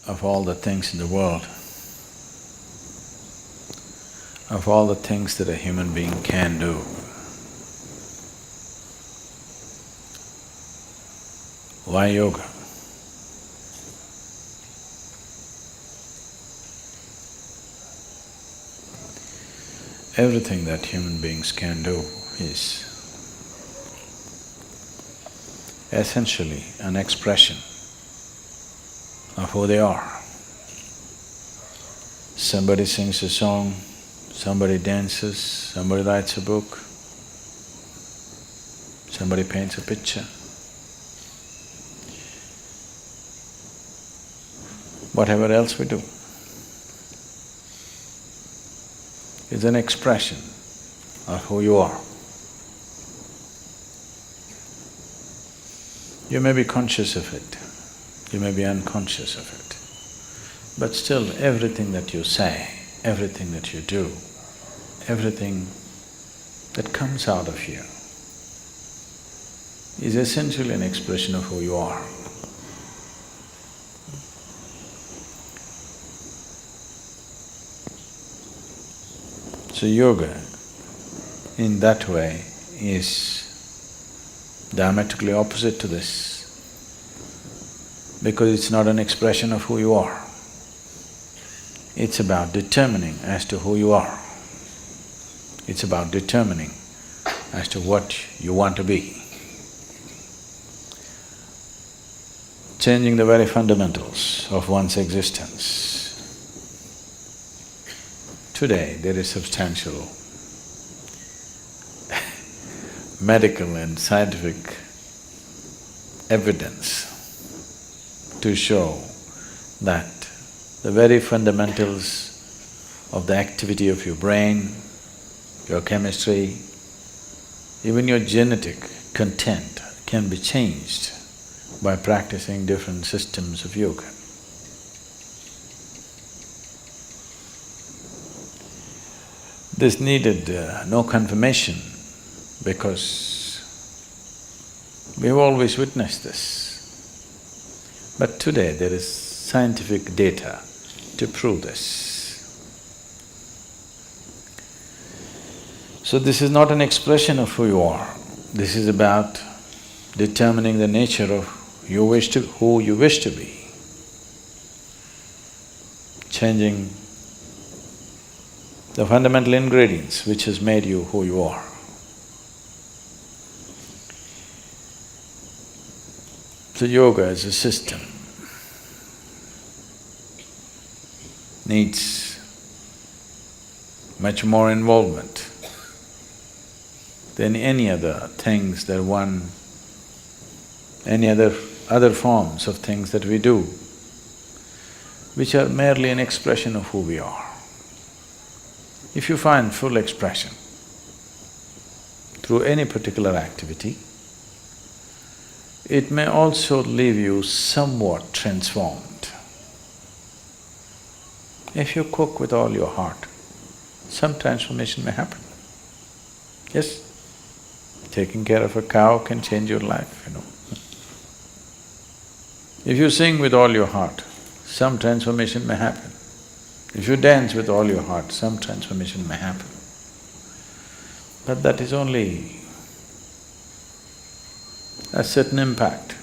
of all the things in the world, of all the things that a human being can do, why yoga? Everything that human beings can do is essentially an expression of who they are. Somebody sings a song, somebody dances, somebody writes a book, somebody paints a picture. Whatever else we do is an expression of who you are. You may be conscious of it, you may be unconscious of it, but still everything that you say, everything that you do, everything that comes out of you is essentially an expression of who you are. So yoga, in that way, is diametrically opposite to this, because it's not an expression of who you are. It's about determining as to who you are. It's about determining as to what you want to be. Changing the very fundamentals of one's existence. Today, there is substantial medical and scientific evidence to show that the very fundamentals of the activity of your brain, your chemistry, even your genetic content can be changed by practicing different systems of yoga. This needed no confirmation because we've always witnessed this. But today there is scientific data to prove this. So this is not an expression of who you are, this is about determining the nature of who you wish to be, changing the fundamental ingredients which has made you who you are. So yoga as a system needs much more involvement than any other things that any other forms of things that we do, which are merely an expression of who we are. If you find full expression through any particular activity, it may also leave you somewhat transformed. If you cook with all your heart, some transformation may happen. Yes, taking care of a cow can change your life, you know. If you sing with all your heart, some transformation may happen. If you dance with all your heart, some transformation may happen. But that is only a certain impact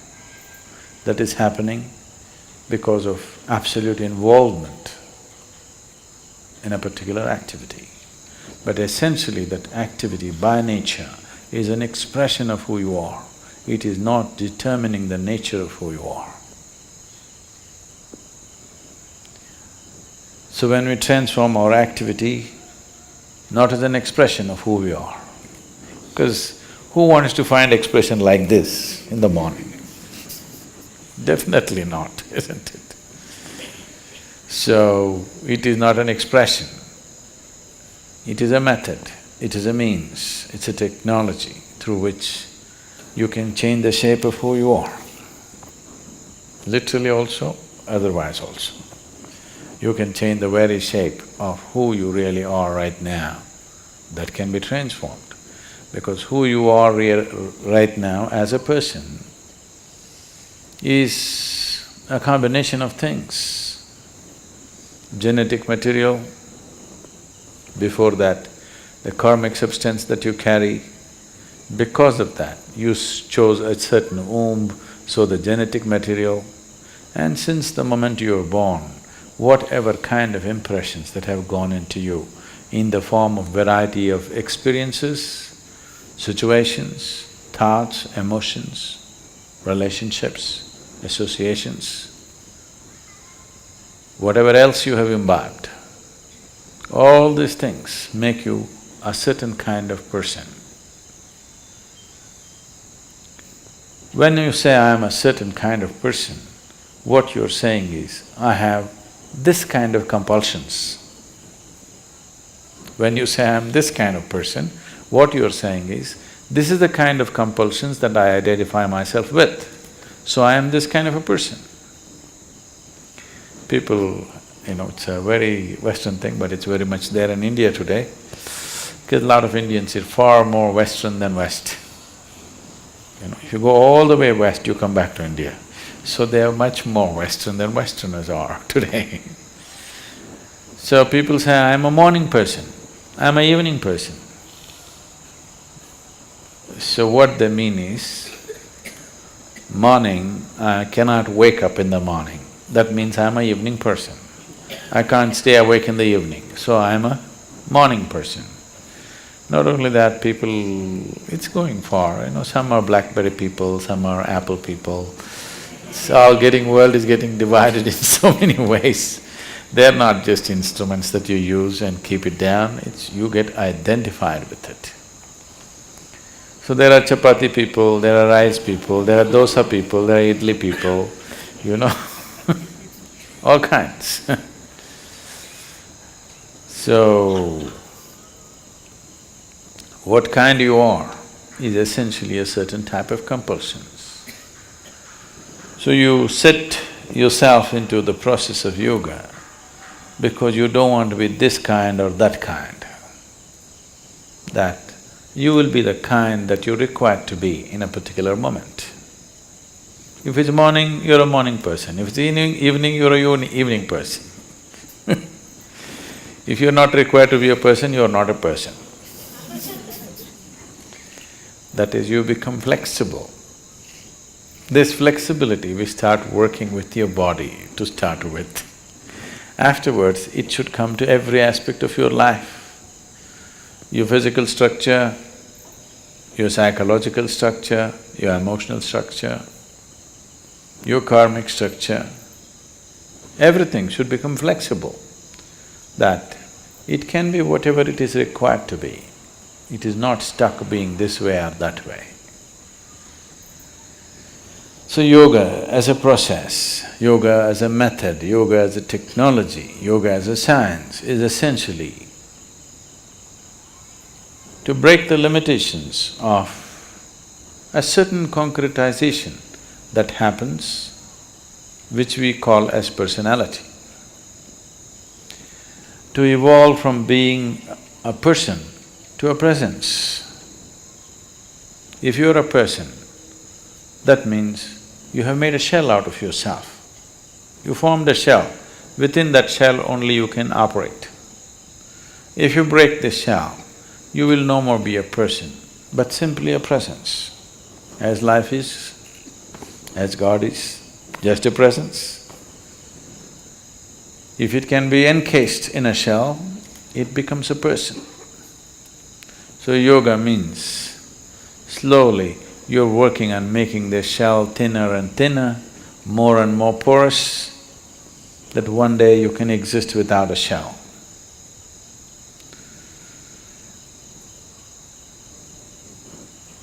that is happening because of absolute involvement in a particular activity. But essentially that activity by nature is an expression of who you are. It is not determining the nature of who you are. So when we transform our activity, not as an expression of who we are, because who wants to find expression like this in the morning? Definitely not, isn't it? So, it is not an expression, it is a method, it is a means, it's a technology through which you can change the shape of who you are. Literally also, otherwise also. You can change the very shape of who you really are right now, that can be transformed. Because who you are right now as a person is a combination of things. genetic material, before that, the karmic substance that you carry. Because of that, you chose a certain womb, so the genetic material. And since the moment you were born, whatever kind of impressions that have gone into you in the form of variety of experiences, situations, thoughts, emotions, relationships, associations, whatever else you have imbibed, all these things make you a certain kind of person. When you say, I am a certain kind of person, what you're saying is, I have this kind of compulsions. When you say, I am this kind of person, what you're saying is, this is the kind of compulsions that I identify myself with, so I am this kind of a person. People, it's a very Western thing, but it's very much there in India today, because a lot of Indians are far more Western than West. If you go all the way west, you come back to India. So they are much more Western than Westerners are today. So people say, I'm a morning person, I'm an evening person. So what they mean is, morning, I cannot wake up in the morning. That means I'm an evening person. I can't stay awake in the evening, so I'm a morning person. Not only that, people… it's going far, some are BlackBerry people, some are Apple people. It's all getting… world is getting divided in so many ways. They're not just instruments that you use and keep it down, you get identified with it. So there are chapati people, there are rice people, there are dosa people, there are idli people, all kinds. So, what kind you are is essentially a certain type of compulsions. So you set yourself into the process of yoga because you don't want to be this kind or that kind. That you will be the kind that you're required to be in a particular moment. If it's morning, you're a morning person. If it's evening, you're a evening person. If you're not required to be a person, you're not a person. That is, you become flexible. This flexibility, we start working with your body to start with. Afterwards, it should come to every aspect of your life. Your physical structure, your psychological structure, your emotional structure, your karmic structure, everything should become flexible, that it can be whatever it is required to be. It is not stuck being this way or that way. So yoga as a process, yoga as a method, yoga as a technology, yoga as a science is essentially to break the limitations of a certain concretization that happens, which we call as personality. To evolve from being a person to a presence. If you're a person, that means you have made a shell out of yourself. You formed a shell, within that shell only you can operate. If you break this shell, you will no more be a person, but simply a presence. As life is, as God is, just a presence. If it can be encased in a shell, it becomes a person. So yoga means slowly you're working on making the shell thinner and thinner, more and more porous, that one day you can exist without a shell.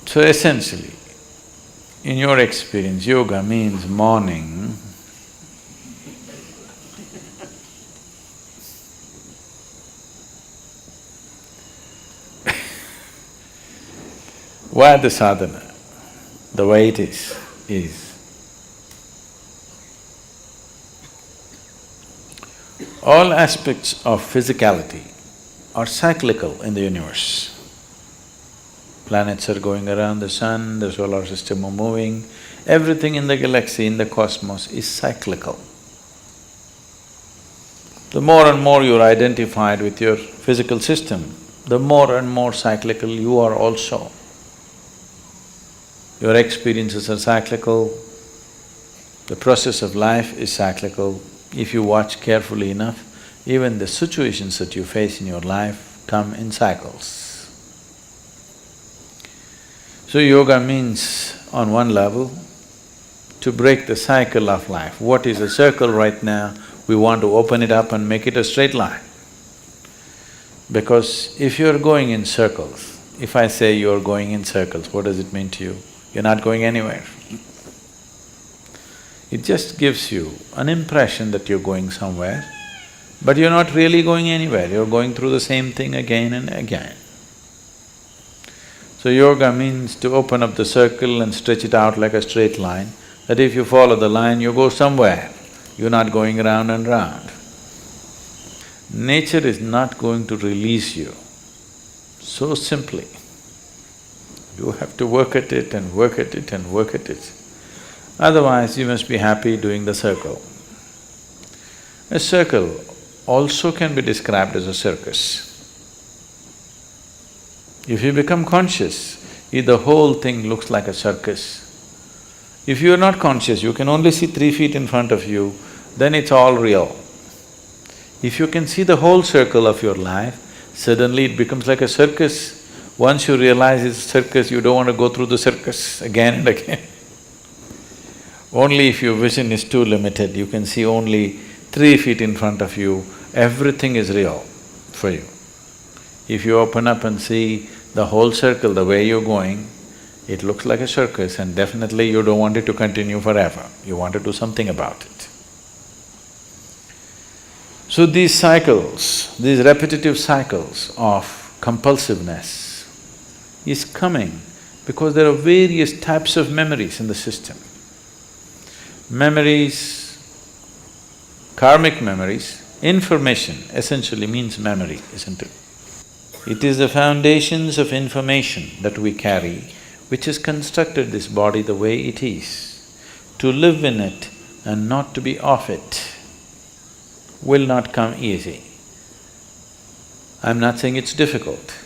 So essentially, in your experience, yoga means morning. Why the sadhana, the way it is all aspects of physicality are cyclical in the universe. Planets are going around the sun, the solar system are moving, everything in the galaxy, in the cosmos is cyclical. The more and more you're identified with your physical system, the more and more cyclical you are also. Your experiences are cyclical, the process of life is cyclical. If you watch carefully enough, even the situations that you face in your life come in cycles. So yoga means, on one level, to break the cycle of life. What is a circle right now, we want to open it up and make it a straight line. Because if you're going in circles, if I say you're going in circles, what does it mean to you? You're not going anywhere. It just gives you an impression that you're going somewhere, but you're not really going anywhere, you're going through the same thing again and again. So yoga means to open up the circle and stretch it out like a straight line, that if you follow the line, you go somewhere, you're not going round and round. Nature is not going to release you so simply. You have to work at it and work at it and work at it. Otherwise, you must be happy doing the circle. A circle also can be described as a circus. If you become conscious, the whole thing looks like a circus. If you are not conscious, you can only see 3 feet in front of you, then it's all real. If you can see the whole circle of your life, suddenly it becomes like a circus. Once you realize it's a circus, you don't want to go through the circus again and again. Only if your vision is too limited, you can see only 3 feet in front of you, everything is real for you. If you open up and see the whole circle, the way you're going, it looks like a circus and definitely you don't want it to continue forever, you want to do something about it. So these cycles, these repetitive cycles of compulsiveness is coming because there are various types of memories in the system. Memories, karmic memories, information essentially means memory, isn't it? It is the foundations of information that we carry which has constructed this body the way it is. To live in it and not to be off it will not come easy. I'm not saying it's difficult,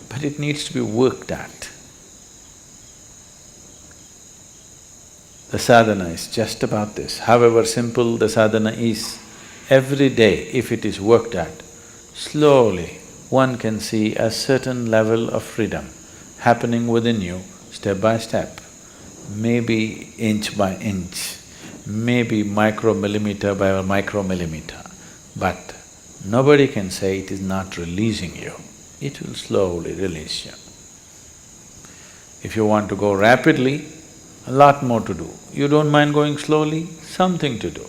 but it needs to be worked at. The sadhana is just about this. However simple the sadhana is, every day if it is worked at, slowly one can see a certain level of freedom happening within you step by step, maybe inch by inch, maybe micromillimeter by micromillimeter, but nobody can say it is not releasing you. It will slowly release you. If you want to go rapidly, a lot more to do. You don't mind going slowly, something to do.